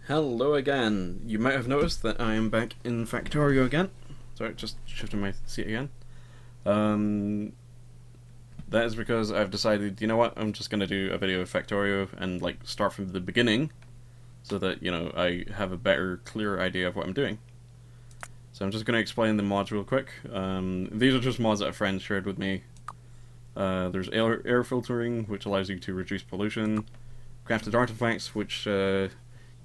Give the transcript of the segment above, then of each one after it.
Hello again. You might have noticed that I am back in Factorio again. Sorry, just shifting my seat again. That is because I've decided, you know what, I'm just going to do a video of Factorio and like start from the beginning so that, you know, I have a better, clearer idea of what I'm doing. So I'm just going to explain the mods real quick. These are just mods that a friend shared with me. There's air filtering, which allows you to reduce pollution. Crafted artifacts, which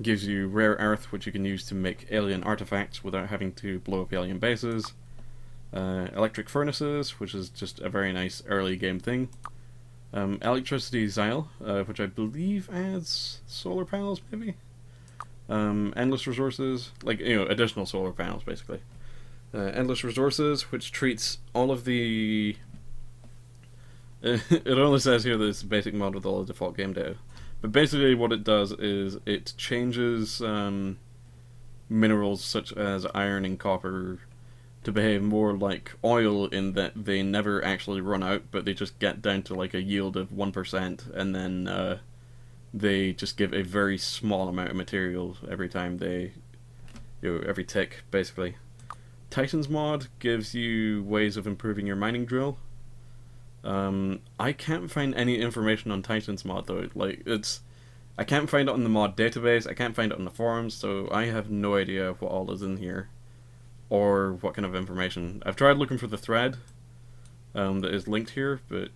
gives you rare earth, which you can use to make alien artifacts without having to blow up alien bases. Electric furnaces, which is just a very nice early game thing. Electricity Xyle, which I believe adds solar panels, maybe? Endless resources, like, you know, additional solar panels, basically. Endless resources, which treats all of the... it only says here that it's a basic mod with all the default game data. But basically what it does is it changes minerals such as iron and copper to behave more like oil in that they never actually run out, but they just get down to like a yield of 1%, and then they just give a very small amount of material every time they, you know, every tick, basically. Titan's mod gives you ways of improving your mining drill. I can't find any information on Titan's mod though. Like, I can't find it on the mod database, I can't find it on the forums, so I have no idea what all is in here, or what kind of information. I've tried looking for the thread that is linked here, but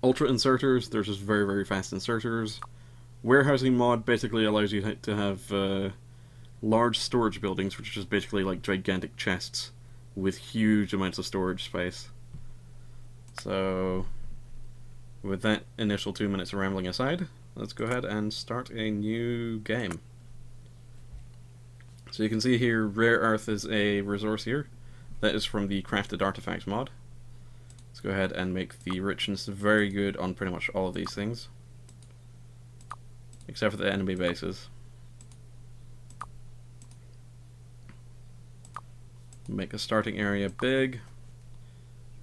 Ultra inserters, there's just very, very fast inserters. Warehousing mod basically allows you to have large storage buildings, which are just basically like gigantic chests with huge amounts of storage space. So, with that initial 2 minutes of rambling aside, let's go ahead and start a new game. So you can see here, rare earth is a resource here. That is from the crafted artifacts mod. Let's go ahead and make the richness very good on pretty much all of these things, except for the enemy bases. Make a starting area big,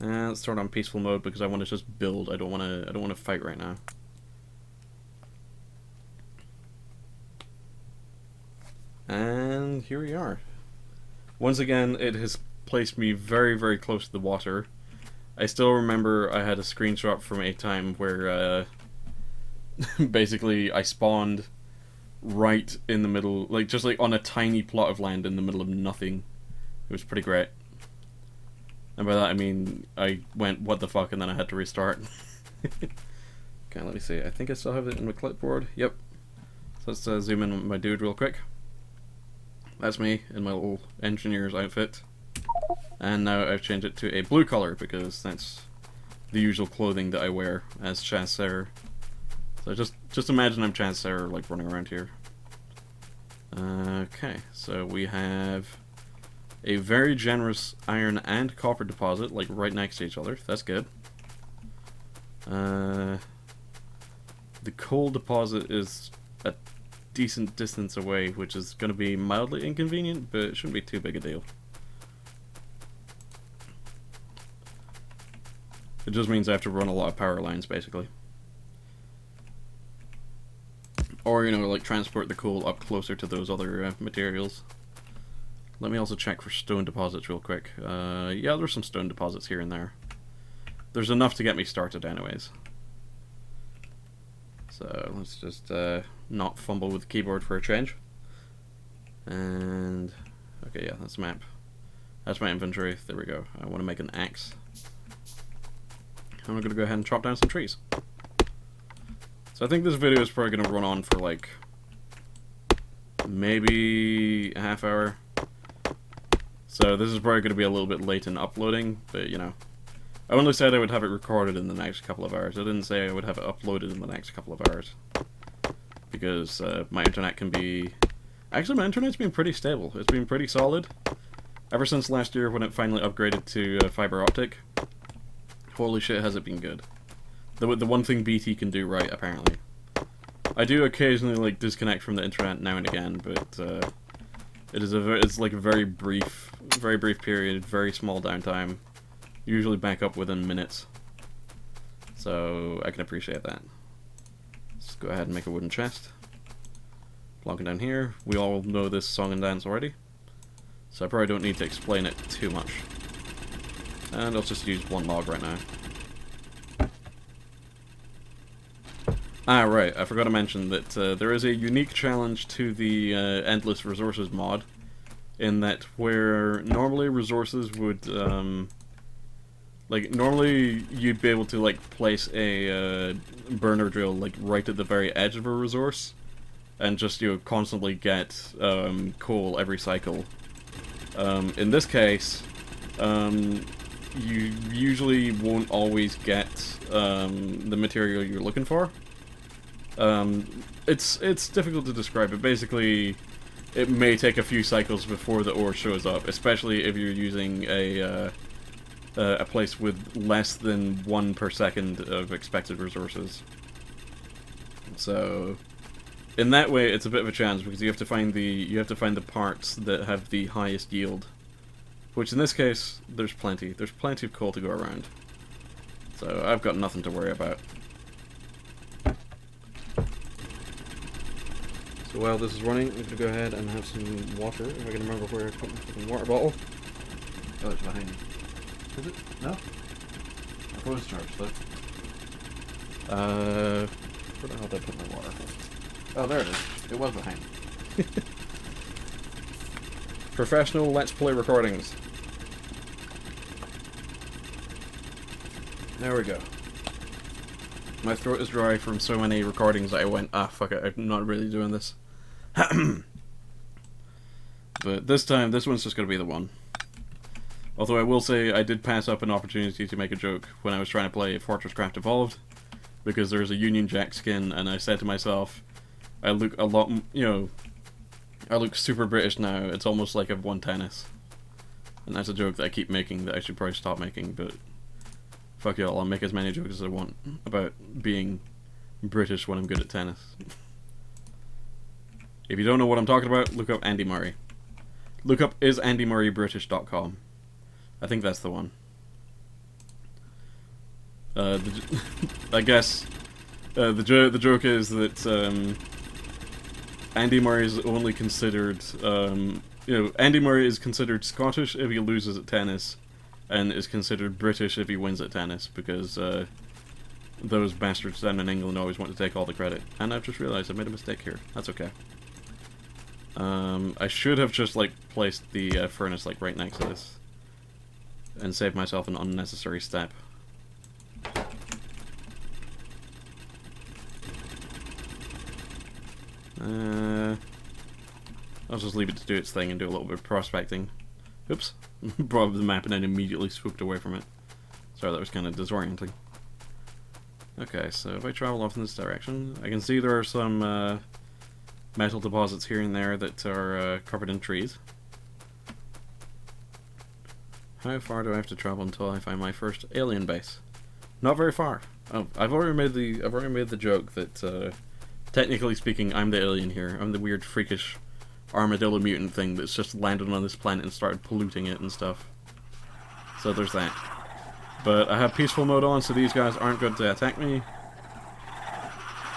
and let's start on peaceful mode because I want to just build. I don't want to fight right now. And here we are. Once again, it has placed me very, very close to the water. I still remember I had a screenshot from a time where basically I spawned right in the middle, like just like on a tiny plot of land in the middle of nothing. It was pretty great. And by that I mean I went, what the fuck, and then I had to restart. Okay, let me see. I think I still have it in my clipboard. Yep. So let's zoom in on my dude real quick. That's me in my little engineer's outfit. And now I've changed it to a blue color because that's the usual clothing that I wear as Chancellor. So just imagine I'm Chancellor, like running around here. Okay, so we have a very generous iron and copper deposit, like right next to each other. That's good. The coal deposit is a decent distance away, which is going to be mildly inconvenient, but it shouldn't be too big a deal. It just means I have to run a lot of power lines, basically. Or, you know, like transport the coal up closer to those other materials. Let me also check for stone deposits real quick. Yeah, there's some stone deposits here and there. There's enough to get me started anyways. So let's just not fumble with the keyboard for a change. And okay, yeah, that's the map. That's my inventory. There we go. I want to make an axe. I'm going to go ahead and chop down some trees. So I think this video is probably going to run on for like maybe a half hour. So this is probably going to be a little bit late in uploading, but you know, I only said I would have it recorded in the next couple of hours. I didn't say I would have it uploaded in the next couple of hours. Because my internet can be... Actually, my internet's been pretty stable. It's been pretty solid. Ever since last year when it finally upgraded to fiber optic. Holy shit, has it been good. The one thing BT can do right, apparently. I do occasionally like disconnect from the internet now and again, but it's like a very brief period, very small downtime. Usually back up within minutes. So I can appreciate that. Let's go ahead and make a wooden chest. Plonk it down here. We all know this song and dance already, so I probably don't need to explain it too much. And I'll just use one log right now. Ah, right, I forgot to mention that there is a unique challenge to the Endless Resources mod, in that where normally resources would, like, normally you'd be able to, like, place a burner drill, like, right at the very edge of a resource, and just, you know, constantly get coal every cycle. In this case, you usually won't always get the material you're looking for. It's difficult to describe, but basically it may take a few cycles before the ore shows up, especially if you're using a place with less than 1 per second of expected resources. So in that way it's a bit of a challenge, because you have to find the parts that have the highest yield. Which in this case, there's plenty. There's plenty of coal to go around. So I've got nothing to worry about. So while this is running, I'm going to go ahead and have some water, if I can remember where I put my fucking water bottle. Oh, it's behind me. Is it? No? I thought it was charged, though. Where the hell did I put my water? Oh, there it is. It was behind me. Professional Let's Play recordings. There we go. My throat is dry from so many recordings that I went, ah, fuck it, I'm not really doing this. But this time, this one's just going to be the one. Although I will say, I did pass up an opportunity to make a joke when I was trying to play Fortress Craft Evolved, because there's a Union Jack skin, and I said to myself, I look a lot, you know, I look super British now, it's almost like I've won tennis. And that's a joke that I keep making that I should probably stop making, but fuck y'all, I'll make as many jokes as I want about being British when I'm good at tennis. If you don't know what I'm talking about, look up Andy Murray. Look up isandymurraybritish.com. I think that's the one. I guess the joke is that Andy Murray is only considered, you know, Andy Murray is considered Scottish if he loses at tennis, and is considered British if he wins at tennis, because those bastards down in England always want to take all the credit. And I've just realised I made a mistake here. That's okay. I should have just, like, placed the furnace, like, right next to this, and saved myself an unnecessary step. I'll just leave it to do its thing and do a little bit of prospecting. Oops. Brought up the map and then immediately swooped away from it. Sorry, that was kind of disorienting. Okay, so if I travel off in this direction, I can see there are some metal deposits here and there that are covered in trees. How far do I have to travel until I find my first alien base? Not very far. Oh, I've already made the joke that technically speaking, I'm the alien here. I'm the weird, freakish armadillo mutant thing that's just landed on this planet and started polluting it and stuff. So there's that. But I have peaceful mode on, so these guys aren't going to attack me.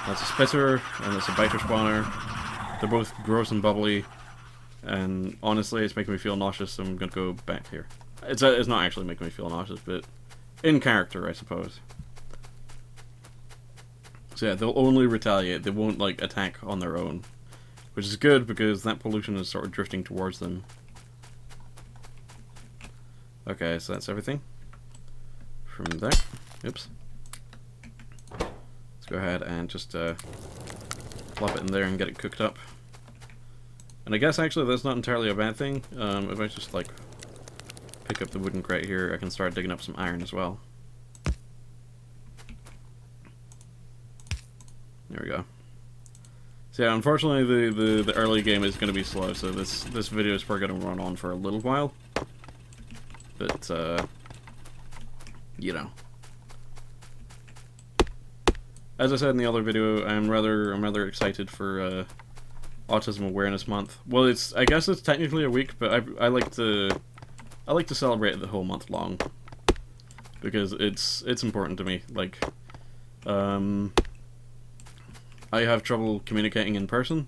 That's a spitter, and that's a biter spawner. They're both gross and bubbly, and honestly, it's making me feel nauseous, so I'm going to go back here. It's not actually making me feel nauseous, but in character, I suppose. So yeah, they'll only retaliate. They won't, like, attack on their own. Which is good, because that pollution is sort of drifting towards them. Okay, so that's everything. From there. Oops. Let's go ahead and just plop it in there and get it cooked up. And I guess actually that's not entirely a bad thing. If I just, like, pick up the wooden crate here, I can start digging up some iron as well. There we go. So yeah, unfortunately the early game is going to be slow, so this video is probably going to run on for a little while. But, you know. As I said in the other video, I'm rather excited for Autism Awareness Month. Well, I guess it's technically a week, but I like to celebrate it the whole month long, because it's important to me. Like, I have trouble communicating in person.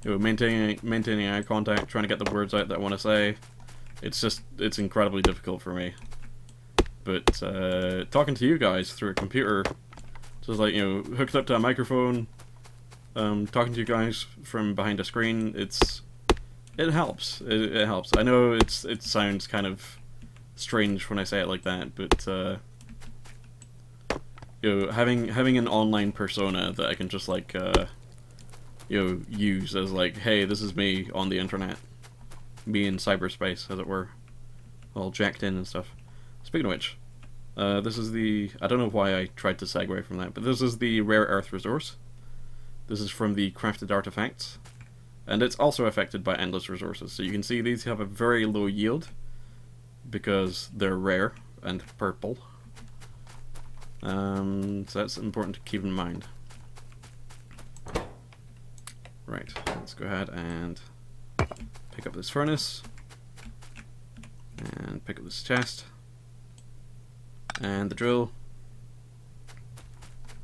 You know, maintaining eye contact, trying to get the words out that I want to say. It's incredibly difficult for me. But talking to you guys through a computer, just like, you know, hooked up to a microphone, talking to you guys from behind a screen, it helps. It helps. I know it sounds kind of strange when I say it like that, but you know, having an online persona that I can just like you know, use as like, hey, this is me on the internet, me in cyberspace, as it were, all jacked in and stuff. Speaking of which, this is the, I don't know why I tried to segue from that, but this is the rare earth resource. This is from the crafted artifacts, and it's also affected by endless resources. So you can see these have a very low yield because they're rare and purple. So that's important to keep in mind. Right, let's go ahead and pick up this furnace, and pick up this chest, and the drill.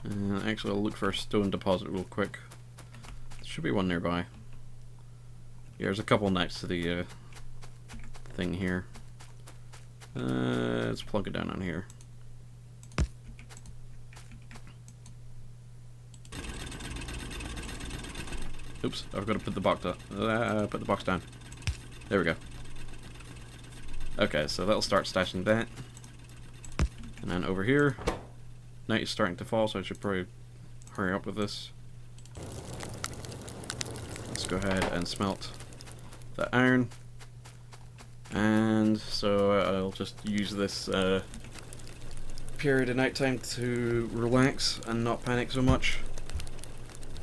And actually, I'll look for a stone deposit real quick. There should be one nearby. Yeah, there's a couple next to the thing here. Let's plunk it down on here. Oops, I've got to put the box up. Put the box down. There we go. Okay, so that'll start stashing that. And then over here, night is starting to fall, so I should probably hurry up with this. Let's go ahead and smelt the iron. And so I'll just use this period of nighttime to relax and not panic so much.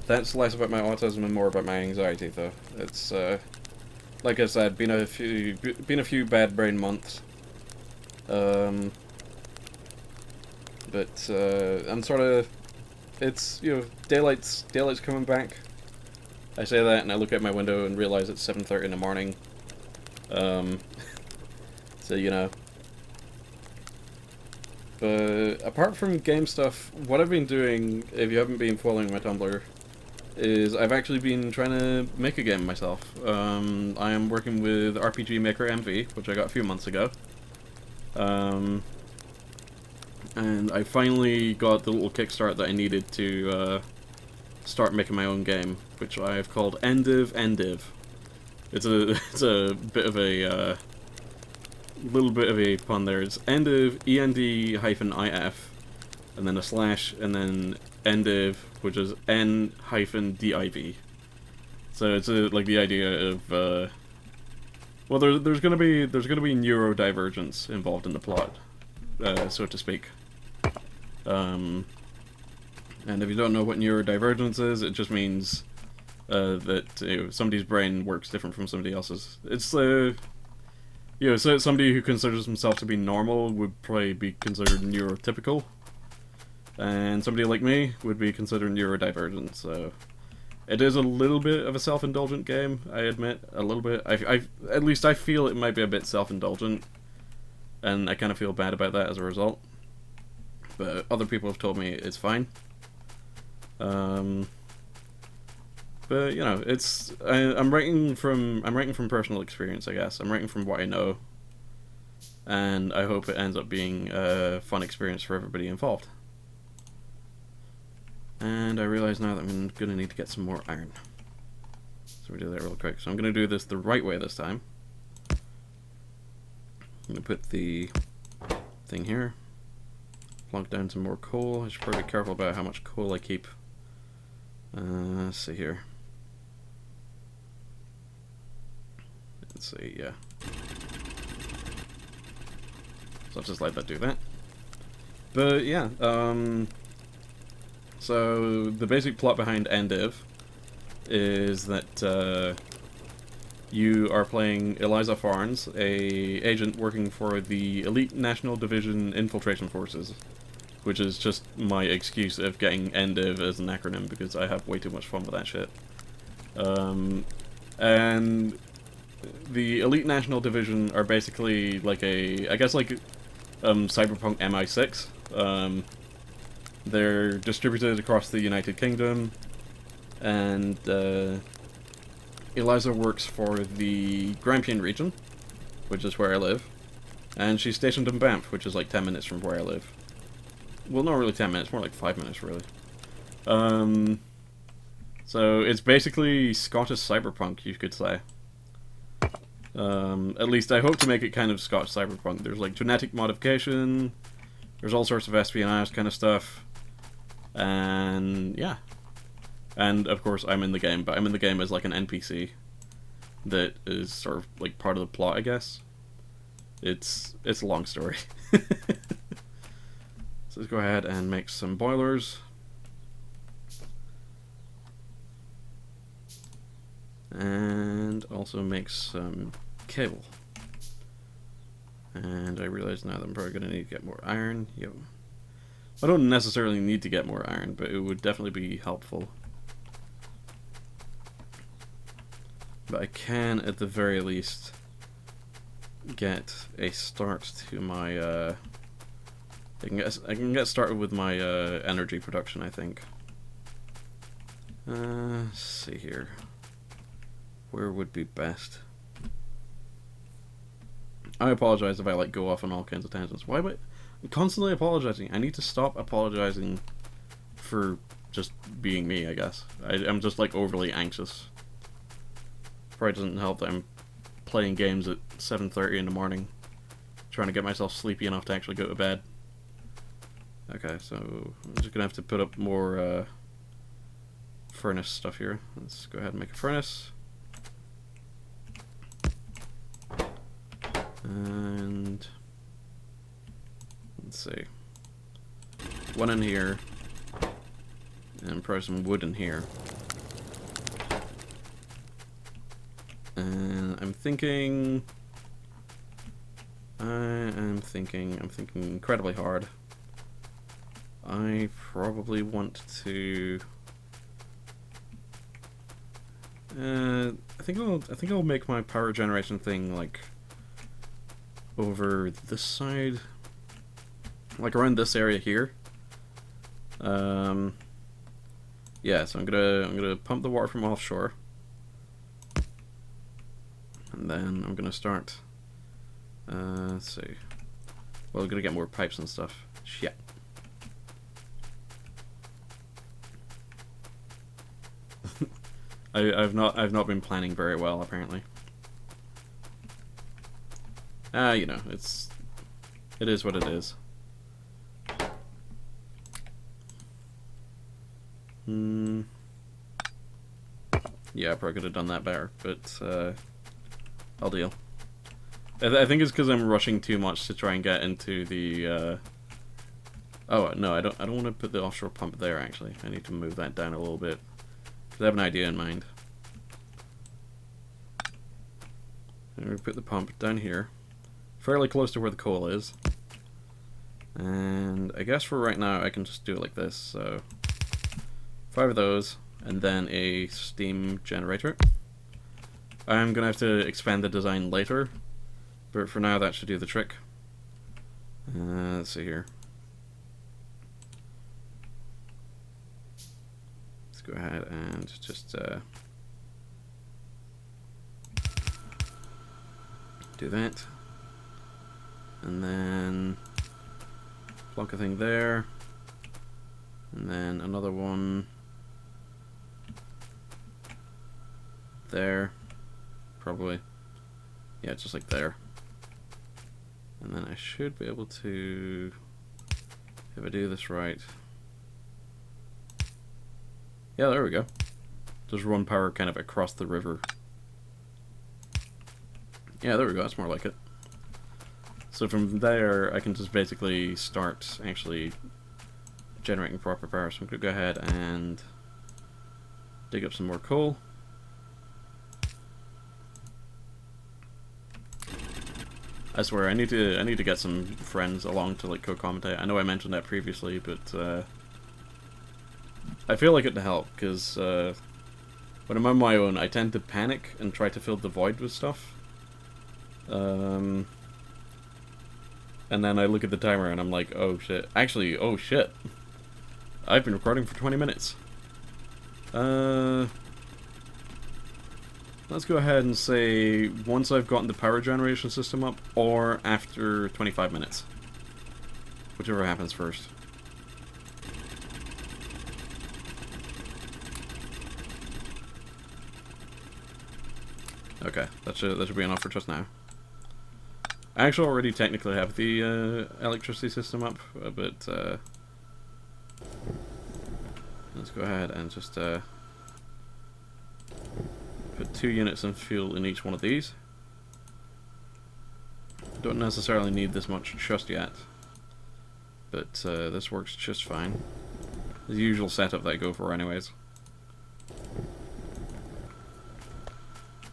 That's less about my autism and more about my anxiety, though. It's like I said, been a few bad brain months. But I'm sort of, it's, you know, daylight's coming back. I say that and I look out my window and realize it's 7:30 in the morning. So you know. But apart from game stuff, what I've been doing, if you haven't been following my Tumblr, is I've actually been trying to make a game myself. I am working with RPGMaker MV, which I got a few months ago. And I finally got the little kickstart that I needed to start making my own game, which I have called Endiv. It's a bit of a little bit of a pun there. It's Endiv, END-IF, and then a slash, and then Endiv, which is N-div. So it's like the idea of well, there's gonna be neurodivergence involved in the plot, so to speak. And if you don't know what neurodivergence is, it just means that, you know, somebody's brain works different from somebody else's. It's you know, so somebody who considers himself to be normal would probably be considered neurotypical, and somebody like me would be considered neurodivergent. So it is a little bit of a self-indulgent game, I admit, a little bit. At least I feel it might be a bit self-indulgent, and I kind of feel bad about that as a result. But other people have told me it's fine. But you know, I'm writing from personal experience, I guess. I'm writing from what I know, and I hope it ends up being a fun experience for everybody involved. And I realize now that I'm gonna need to get some more iron, so we do that real quick. So I'm gonna do this the right way this time. I'm gonna put the thing here, plunk down some more coal. I should probably be careful about how much coal I keep. Let's see here. Let's see, yeah. So I'll just let that do that. But yeah, so the basic plot behind Endiv is that you are playing Eliza Farnes, a agent working for the Elite National Division Infiltration Forces, which is just my excuse of getting Endiv as an acronym because I have way too much fun with that shit. And the Elite National Division are basically like I guess like Cyberpunk MI6. They're distributed across the United Kingdom, and Eliza works for the Grampian region, which is where I live, and she's stationed in Banff, which is like 10 minutes from where I live. Well, not really 10 minutes, more like 5 minutes, really. So it's basically Scottish cyberpunk, you could say. At least I hope to make it kind of Scottish cyberpunk. There's like genetic modification, there's all sorts of espionage kind of stuff, and yeah. And of course I'm in the game, but I'm in the game as like an NPC that is sort of like part of the plot, I guess. It's a long story. So let's go ahead and make some boilers. And also make some cable. And I realize now that I'm probably going to need to get more iron. Yep. I don't necessarily need to get more iron, but it would definitely be helpful. But I can, at the very least, get a start to my, I can get started with my energy production, I think. Let's see here. Where would be best? I apologize if I like go off on all kinds of tangents. Why am I constantly apologizing? I need to stop apologizing for just being me, I guess. I'm just like overly anxious. Probably doesn't help that I'm playing games at 7:30 in the morning, trying to get myself sleepy enough to actually go to bed. Okay, so I'm just gonna have to put up more furnace stuff here. Let's go ahead and make a furnace. And let's see, one in here, and probably some wood in here. And I'm thinking incredibly hard. I probably want to. I think I'll make my power generation thing like over this side, like around this area here. Yeah, so I'm gonna pump the water from offshore, and then I'm gonna start. Let's see. Well, I'm gonna get more pipes and stuff. Shit. I've not been planning very well, apparently. You know, it is what it is. Yeah, I probably could have done that better, but I'll deal. I think it's because I'm rushing too much to try and get into the. Oh no, I don't want to put the offshore pump there. Actually, I need to move that down a little bit because I have an idea in mind. I'm gonna put the pump down here, fairly close to where the coal is. And I guess for right now I can just do it like this. So 5 of those, and then a steam generator. I'm gonna have to expand the design later, but for now that should do the trick. Let's see here. Let's go ahead and just do that, and then plonk a thing there, and then another one there, probably. Yeah, just like there. And then I should be able to, if I do this right. Yeah, there we go. Just run power kind of across the river. Yeah, there we go, that's more like it. So from there, I can just basically start actually generating proper power. So I'm going to go ahead and dig up some more coal. I swear, I need to get some friends along to like co-commentate. I know I mentioned that previously, but I feel like it'd help, because when I'm on my own, I tend to panic and try to fill the void with stuff. And then I look at the timer and I'm like, oh shit. Actually, oh shit. I've been recording for 20 minutes. Let's go ahead and say once I've gotten the power generation system up, or after 25 minutes. Whichever happens first. Okay, that should be enough for just now. I actually already technically have the electricity system up, but let's go ahead and just put 2 units of fuel in each one of these. Don't necessarily need this much just yet, but this works just fine. The usual setup that I go for anyways.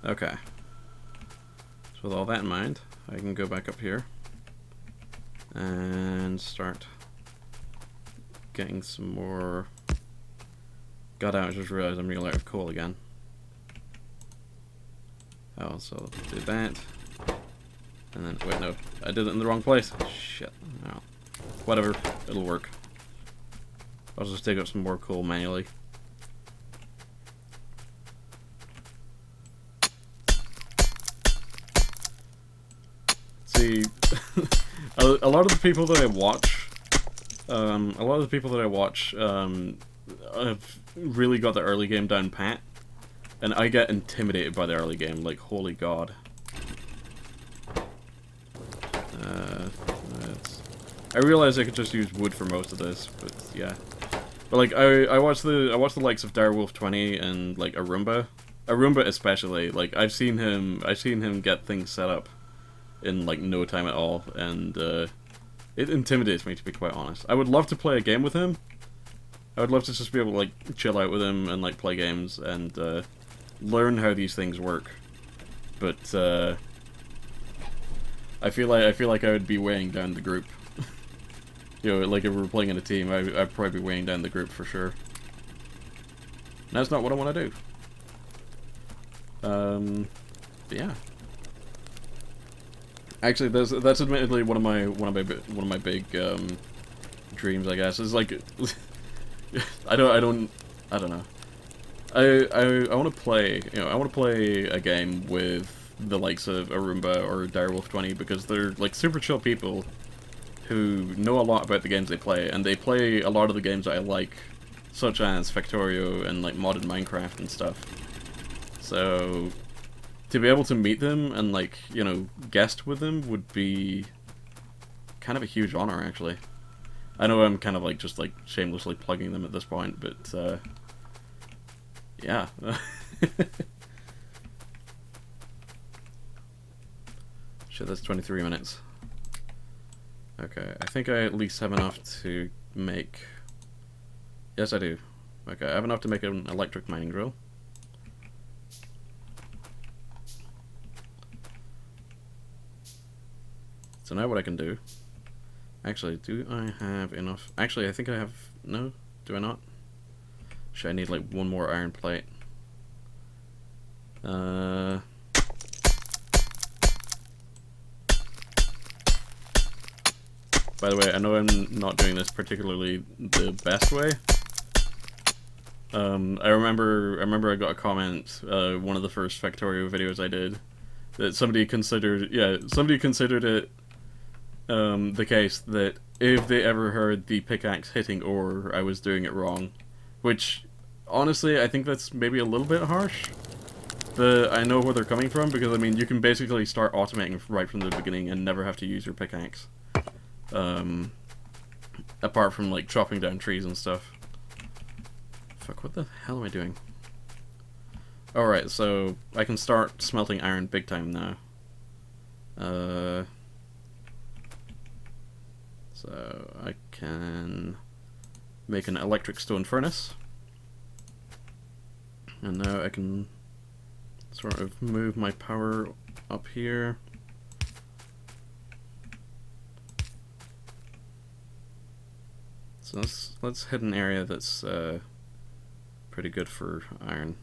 Okay. So with all that in mind, I can go back up here and start getting some more. God, I just realized I'm real out of coal again. Oh, so do that. And then, wait, no, I did it in the wrong place. Shit. No. Whatever, it'll work. I'll just take up some more coal manually. See, a lot of the people that I watch, have really got the early game down pat, and I get intimidated by the early game, like, holy god. I realize I could just use wood for most of this, but yeah. But like, I watch the likes of Direwolf 20 and like Arumba especially. Like, I've seen him get things set up in like no time at all, and it intimidates me, to be quite honest. I would love to play a game with him. I would love to just be able to like chill out with him and like play games and learn how these things work. But I feel like I would be weighing down the group. You know, like if we were playing in a team, I'd probably be weighing down the group for sure. And that's not what I want to do. But yeah. Actually, that's admittedly one of my big dreams, I guess. Is like I don't know. I want to play, you know, I want to play a game with the likes of Arumba or Direwolf 20, because they're like super chill people who know a lot about the games they play, and they play a lot of the games that I like, such as Factorio and like modded Minecraft and stuff. So to be able to meet them and like, you know, guest with them would be kind of a huge honor, actually. I know I'm kind of like just like shamelessly plugging them at this point, but yeah. Shit, that's 23 minutes. Okay, I think I at least have enough to make... Yes, I do. Okay, I have enough to make an electric mining drill. So now what I can do... Actually, do I have enough... Actually, I think I have... No? Do I not? Should I need like one more iron plate? By the way, I know I'm not doing this particularly the best way. I remember I got a comment, one of the first Factorio videos I did, that somebody considered it the case that if they ever heard the pickaxe hitting ore, I was doing it wrong. Which, honestly, I think that's maybe a little bit harsh. But I know where they're coming from, because I mean, you can basically start automating right from the beginning and never have to use your pickaxe. Apart from like chopping down trees and stuff. Fuck, what the hell am I doing? Alright, so I can start smelting iron big time now. So I can make an electric stone furnace. And now I can sort of move my power up here. So let's hit an area that's pretty good for iron.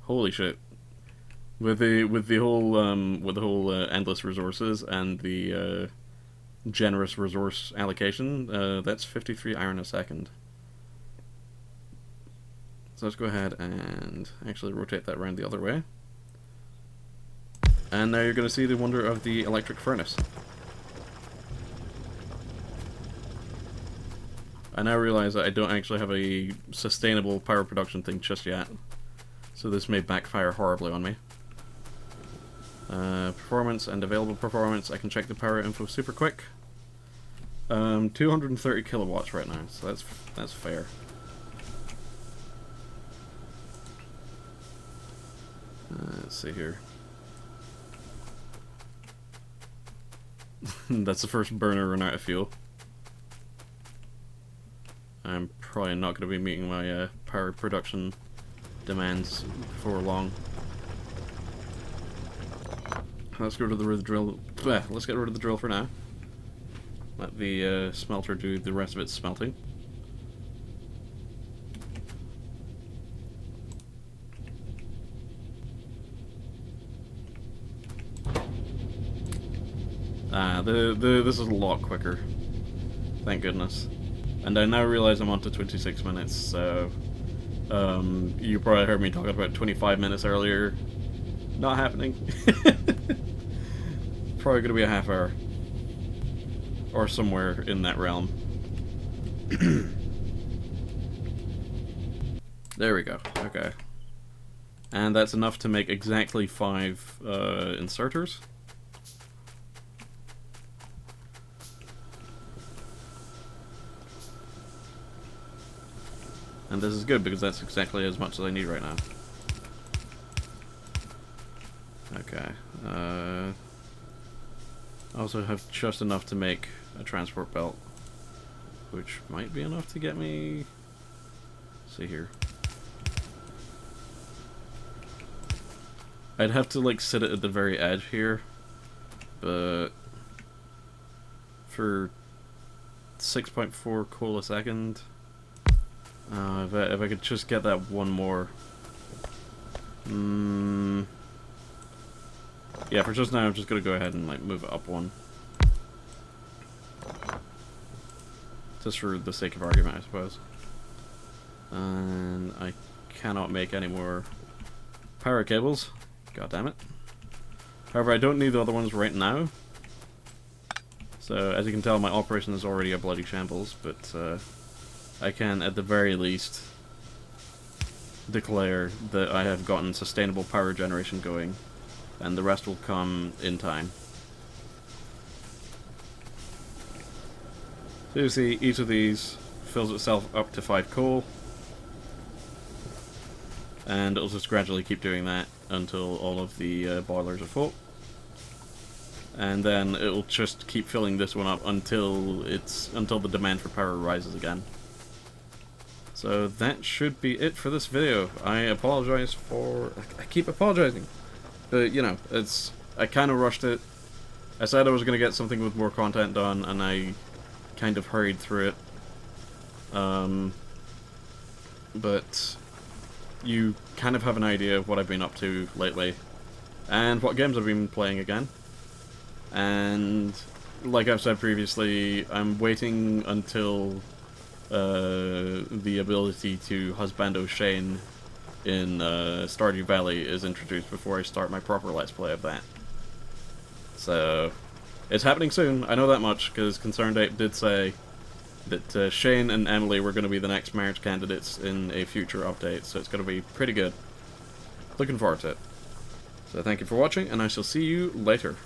Holy shit! With the whole endless resources and the generous resource allocation, that's 53 iron a second. So let's go ahead and actually rotate that around the other way. And now you're going to see the wonder of the electric furnace. I now realize that I don't actually have a sustainable power production thing just yet. So this may backfire horribly on me. Performance and available performance. I can check the power info super quick. 230 kilowatts right now, so that's fair. Let's see here. That's the first burner run out of fuel. I'm probably not going to be meeting my power production demands before long. Let's go to the drill. Let's get rid of the drill for now. Let the smelter do the rest of its smelting. This is a lot quicker. Thank goodness. And I now realize I'm on to 26 minutes, so you probably heard me talking about 25 minutes earlier. Not happening. Probably gonna be a half hour. Or somewhere in that realm. There we go, okay. And that's enough to make exactly 5 inserters. And this is good because that's exactly as much as I need right now. Okay. I also have just enough to make a transport belt, which might be enough to get me. Let's see here. I'd have to like sit it at the very edge here, but for 6.4 coal a second. If I could just get that one more. Yeah, for just now, I'm just gonna go ahead and like move it up one. Just for the sake of argument, I suppose. And I cannot make any more power cables. God damn it. However, I don't need the other ones right now. So, as you can tell, my operation is already a bloody shambles, but I can, at the very least, declare that I have gotten sustainable power generation going, and the rest will come in time. So you see, each of these fills itself up to 5 coal, and it'll just gradually keep doing that until all of the boilers are full. And then it'll just keep filling this one up until the demand for power rises again. So that should be it for this video. I apologize for... I keep apologizing. But, you know, I kind of rushed it. I said I was going to get something with more content done, and I kind of hurried through it. But you kind of have an idea of what I've been up to lately, and what games I've been playing again. And, like I've said previously, I'm waiting until the ability to husbando Shane in Stardew Valley is introduced before I start my proper Let's Play of that. So, it's happening soon, I know that much, because Concerned Ape did say that Shane and Emily were going to be the next marriage candidates in a future update, so it's going to be pretty good. Looking forward to it. So thank you for watching, and I shall see you later.